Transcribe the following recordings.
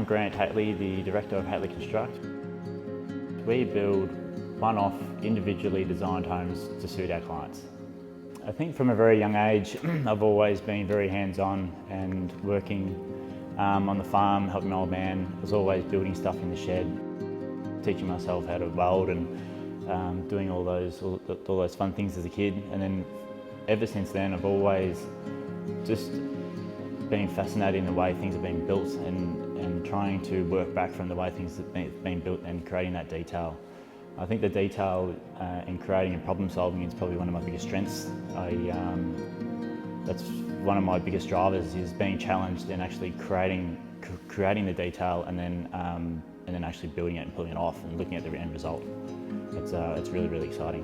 Grant Hateley, the Director of Hateley Construct. We build one-off, individually designed homes to suit our clients. I think from a very young age, I've always been very hands-on and working on the farm, helping my old man. I was always building stuff in the shed, teaching myself how to weld and doing all those fun things as a kid. And then ever since then, I've always just been fascinated in the way things are being built and trying to work back from the way things have been built and creating that detail. I think the detail in creating and problem solving is probably one of my biggest strengths. That's one of my biggest drivers, is being challenged and actually creating the detail and then actually building it and pulling it off and looking at the end result. It's really, really exciting.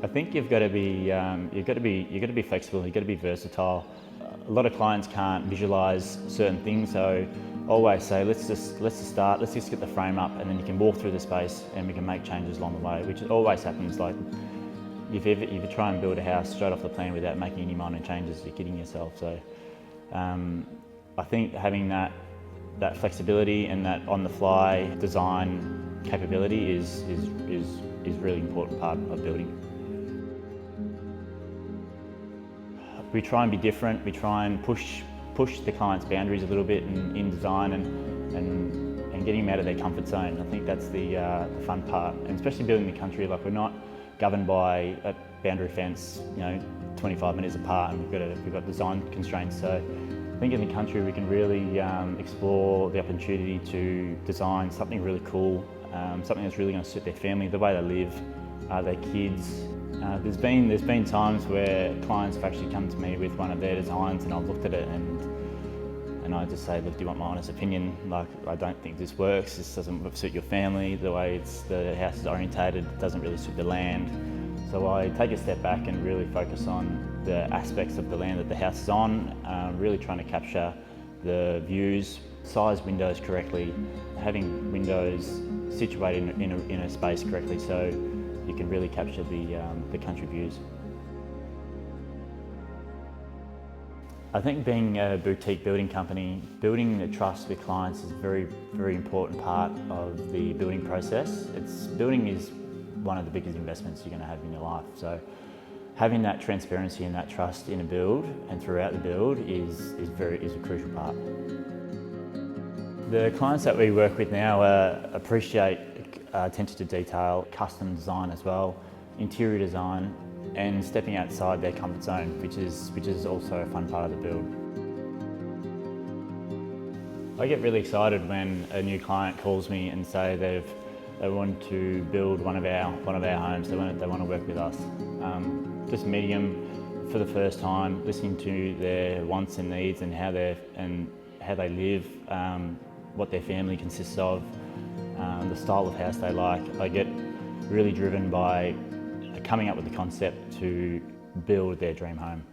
I think you've got to be flexible. You've got to be versatile. A lot of clients can't visualise certain things, so I always say let's just get the frame up, and then you can walk through the space and we can make changes along the way, which always happens. Like if you try and build a house straight off the plan without making any minor changes, you're kidding yourself. So I think having that flexibility and that on-the-fly design capability is a really important part of building. We try and be different. We try and push the client's boundaries a little bit in design and getting them out of their comfort zone. I think that's the fun part, and especially building in the country. Like, we're not governed by a boundary fence, 25 metres apart, and we've got design constraints. So I think in the country we can really explore the opportunity to design something really cool, something that's really going to suit their family, the way they live, their kids. There's been times where clients have actually come to me with one of their designs, and I've looked at it and I just say, look, do you want my honest opinion? Like, I don't think this works. This doesn't suit your family. The way the house is orientated doesn't really suit the land. So I take a step back and really focus on the aspects of the land that the house is on, really trying to capture the views, size windows correctly, having windows situated in a space correctly, so you can really capture the country views. I think being a boutique building company, building the trust with clients is a very, very important part of the building process. Building is one of the biggest investments you're going to have in your life. So having that transparency and that trust in a build and throughout the build is a crucial part. The clients that we work with now appreciate attention to detail, custom design as well, interior design, and stepping outside their comfort zone, which is also a fun part of the build. I get really excited when a new client calls me and say they want to build one of our homes. They want to work with us. Just meeting them for the first time, listening to their wants and needs and how they live, what their family consists of, the style of house they like. I get really driven by coming up with the concept to build their dream home.